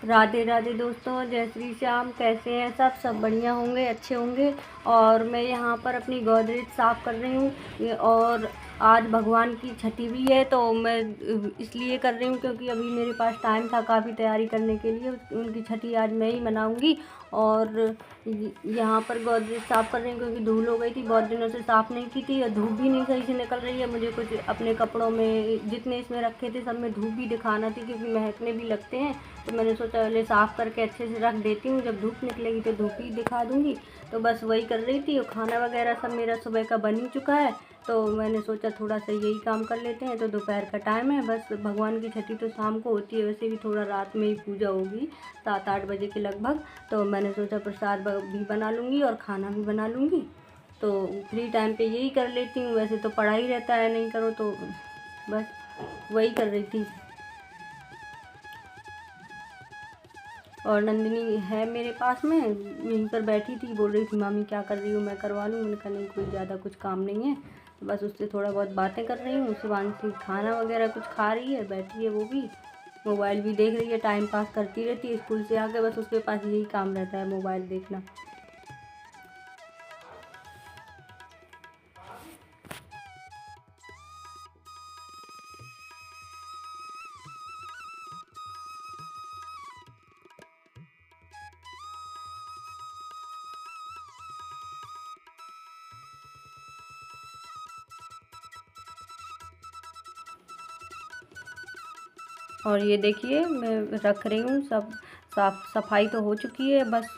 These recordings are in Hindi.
राधे राधे दोस्तों, जय श्री श्याम। कैसे हैं सब बढ़िया होंगे, अच्छे होंगे। और मैं यहाँ पर अपनी गोदरेज साफ़ कर रही हूँ। और आज भगवान की छठी भी है, तो मैं इसलिए कर रही हूँ क्योंकि अभी मेरे पास टाइम था काफ़ी तैयारी करने के लिए। उनकी छठी आज मैं ही मनाऊँगी। और यहाँ पर गोदरेज साफ़ कर रही हूँ क्योंकि धूल हो गई थी, बहुत दिनों से साफ़ नहीं की थी और धूप भी नहीं सही से निकल रही है। मुझे कुछ अपने कपड़ों में जितने इसमें रखे थे सब में धूप भी दिखाना थी क्योंकि महकने भी लगते हैं। तो मैंने सोचा पहले साफ़ करके अच्छे से रख देती हूँ, जब धूप निकलेगी तो धूप ही दिखा दूँगी। तो बस वही कर रही थी। और खाना वगैरह सब मेरा सुबह का बन ही चुका है, तो मैंने सोचा थोड़ा सा यही काम कर लेते हैं। तो दोपहर का टाइम है, बस भगवान की छठी तो शाम को होती है, वैसे भी थोड़ा रात में ही पूजा होगी 7-8 बजे के लगभग। तो मैंने सोचा प्रसाद भी बना लूँगी और खाना भी बना लूँगी। तो फ्री टाइम पे यही कर लेती हूँ, वैसे तो पढ़ा ही रहता है, नहीं करो तो बस वही कर रही थी। और नंदिनी है मेरे पास में, यहीं पर बैठी थी, बोल रही थी मामी क्या कर रही हो, मैं करवा लूँ। मैंने कहा नहीं, कोई ज़्यादा कुछ काम नहीं है, तो बस उससे थोड़ा बहुत बातें कर रही हूँ। शिवांशी खाना वगैरह कुछ खा रही है, बैठी है, वो भी मोबाइल भी देख रही है, टाइम पास करती रहती है स्कूल से आके। बस उसके पास यही काम रहता है, मोबाइल देखना। और ये देखिए मैं रख रही हूँ सब। साफ सफाई तो हो चुकी है, बस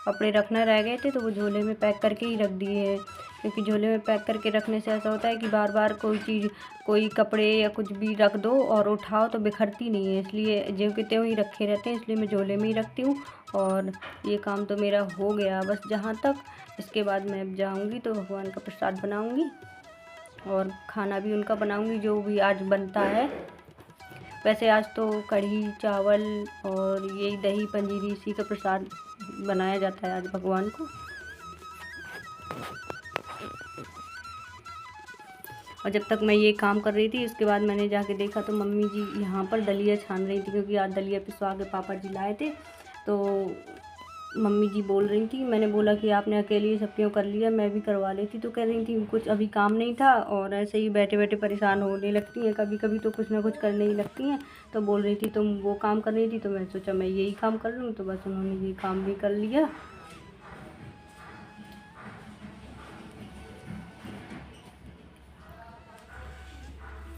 कपड़े रखना रह गए थे, तो वो झोले में पैक करके ही रख दिए हैं। क्योंकि झोले में पैक करके रखने से ऐसा होता है कि बार बार कोई चीज़, कोई कपड़े या कुछ भी रख दो और उठाओ तो बिखरती नहीं है, इसलिए ज्यों के त्यों ही रखे रहते हैं, इसलिए मैं झोले में ही रखती हूँ। और ये काम तो मेरा हो गया बस जहाँ तक। इसके बाद मैं अब जाऊँगी तो भगवान का प्रसाद बनाऊँगी और खाना भी उनका बनाऊँगी जो भी आज बनता है। वैसे आज तो कढ़ी चावल और यही दही पंजीरी इसी का प्रसाद बनाया जाता है आज भगवान को। और जब तक मैं ये काम कर रही थी, उसके बाद मैंने जाके देखा तो मम्मी जी यहाँ पर दलिया छान रही थी, क्योंकि आज दलिया पिसवा के पापा जी लाए थे। तो मम्मी जी बोल रही थी, मैंने बोला कि आपने अकेले ही सब क्यों कर लिया, मैं भी करवा लेती। तो कह रही थी कुछ अभी काम नहीं था और ऐसे ही बैठे बैठे परेशान होने लगती हैं, कभी कभी तो कुछ ना कुछ करने ही लगती हैं। तो बोल रही थी तुम वो काम कर रही थी, तो मैं सोचा मैं यही काम कर लूँ, तो बस उन्होंने ये काम भी कर लिया।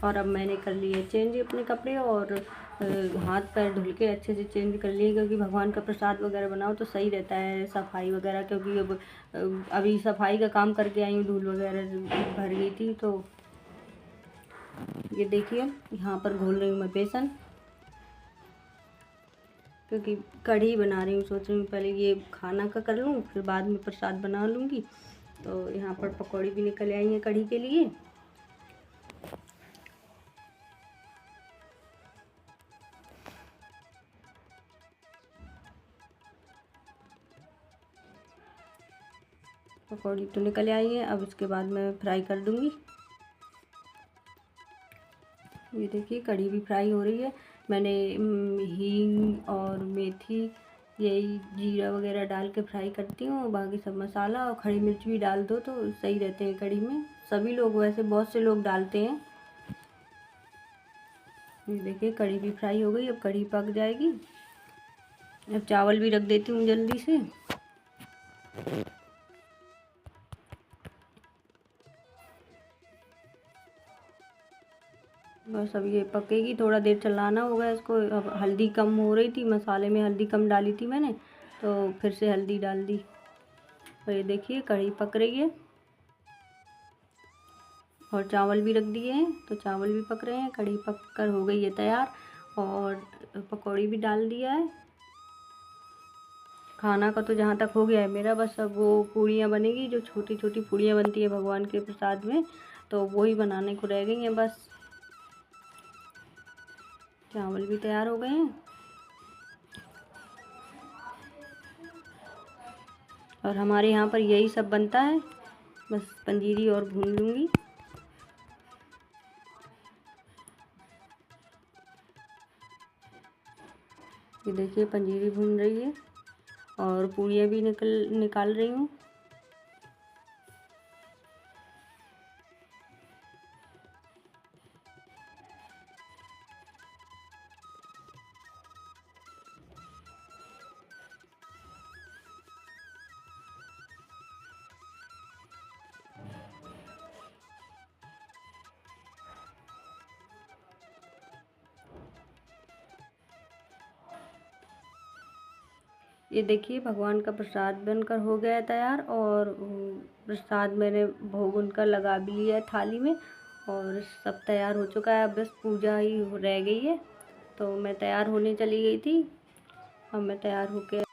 और अब मैंने कर लिए चेंज अपने कपड़े और हाथ पैर धुल के अच्छे से चेंज कर लिए, क्योंकि भगवान का प्रसाद वगैरह बनाओ तो सही रहता है सफाई वगैरह। क्योंकि अब अभी सफाई का काम करके आई हूँ, धूल वगैरह भर गई थी। तो ये देखिए यहाँ पर घोल रही हूँ मैं बेसन, क्योंकि कढ़ी बना रही हूँ। सोच रही हूँ पहले ये खाना का कर लूँ, फिर बाद में प्रसाद बना लूँगी। तो यहाँ पर पकौड़ी भी निकल आई हैं कढ़ी के लिए। पकौड़ी तो निकल आई है, अब इसके बाद मैं फ्राई कर दूँगी। ये देखिए कढ़ी भी फ्राई हो रही है। मैंने हींग और मेथी, यही जीरा वगैरह डाल के फ्राई करती हूँ, और बाकी सब मसाला और खड़ी मिर्च भी डाल दो तो सही रहते हैं कढ़ी में। सभी लोग, वैसे बहुत से लोग डालते हैं। ये देखिए कढ़ी भी फ्राई हो गई, अब कढ़ी पक जाएगी। अब चावल भी रख देती हूँ जल्दी से। बस अब ये पकेगी, थोड़ा देर चलाना होगा इसको। अब हल्दी कम हो रही थी, मसाले में हल्दी कम डाली थी मैंने, तो फिर से हल्दी डाल दी। और ये देखिए कढ़ी पक रही है और चावल भी रख दिए हैं, तो चावल भी पक रहे हैं। कढ़ी पक कर हो गई है तैयार और पकौड़ी भी डाल दिया है। खाना का तो जहाँ तक हो गया है मेरा, बस अब वो पूड़ियाँ बनेगी, जो छोटी छोटी पूड़ियाँ बनती है भगवान के प्रसाद में, तो वो ही बनाने को रह गई हैं बस। चावल भी तैयार हो गए हैं और हमारे यहाँ पर यही सब बनता है। बस पंजीरी और भून लूँगी। ये देखिए पंजीरी भून रही है और पूड़ियाँ भी निकाल रही हूँ। ये देखिए भगवान का प्रसाद बनकर हो गया तैयार और प्रसाद मैंने भोग उनका लगा भी लिया है थाली में और सब तैयार हो चुका है। अब बस पूजा ही रह गई है। तो मैं तैयार होने चली गई थी। अब मैं तैयार होके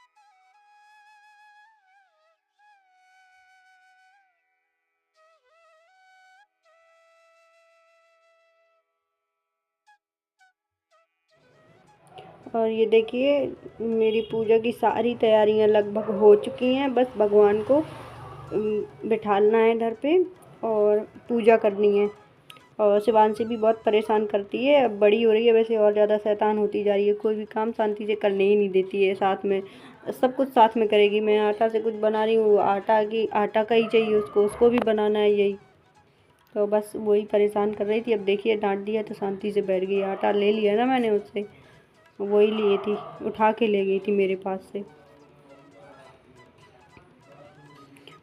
और ये देखिए मेरी पूजा की सारी तैयारियां लगभग हो चुकी हैं। बस भगवान को बिठाना है इधर पे और पूजा करनी है। और शिवांशी भी बहुत परेशान करती है, अब बड़ी हो रही है वैसे और ज़्यादा शैतान होती जा रही है। कोई भी काम शांति से करने ही नहीं देती है। साथ में सब कुछ साथ में करेगी। मैं आटा से कुछ बना रही हूँ, आटा का ही चाहिए उसको भी बनाना है यही। तो बस वही परेशान कर रही थी। अब देखिए डांट दिया तो शांति से बैठ गई। आटा ले लिया ना मैंने उससे, वही लिए थी, उठा के ले गई थी मेरे पास से।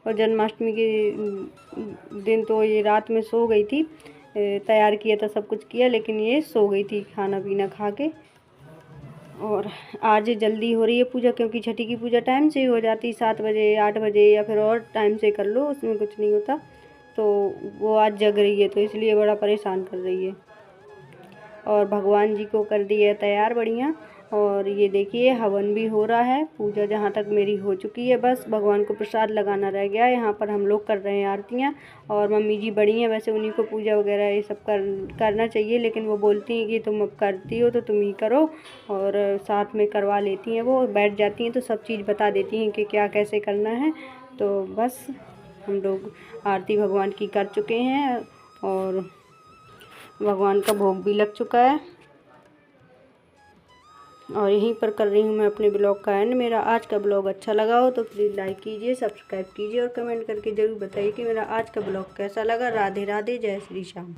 और जन्माष्टमी के दिन तो ये रात में सो गई थी। तैयार किया था, सब कुछ किया, लेकिन ये सो गई थी खाना पीना खा के। और आज जल्दी हो रही है पूजा क्योंकि छठी की पूजा टाइम से हो जाती, 7 बजे 8 बजे या फिर और टाइम से कर लो, उसमें कुछ नहीं होता। तो वो आज जग रही है तो इसलिए बड़ा परेशान कर रही है। और भगवान जी को कर दिया तैयार बढ़िया। और ये देखिए हवन भी हो रहा है। पूजा जहाँ तक मेरी हो चुकी है, बस भगवान को प्रसाद लगाना रह गया है। यहाँ पर हम लोग कर रहे हैं आरतियाँ। और मम्मी जी बड़ी हैं, वैसे उन्हीं को पूजा वगैरह ये सब करना चाहिए, लेकिन वो बोलती हैं कि तुम अब करती हो तो तुम ही करो। और साथ में करवा लेती हैं, वो बैठ जाती हैं तो सब चीज़ बता देती हैं कि क्या कैसे करना है। तो बस हम लोग आरती भगवान की कर चुके हैं और भगवान का भोग भी लग चुका है। और यहीं पर कर रही हूँ मैं अपने ब्लॉग का एंड। मेरा आज का ब्लॉग अच्छा लगा हो तो प्लीज़ लाइक कीजिए, सब्सक्राइब कीजिए और कमेंट करके ज़रूर बताइए कि मेरा आज का ब्लॉग कैसा लगा। राधे राधे, जय श्री श्याम।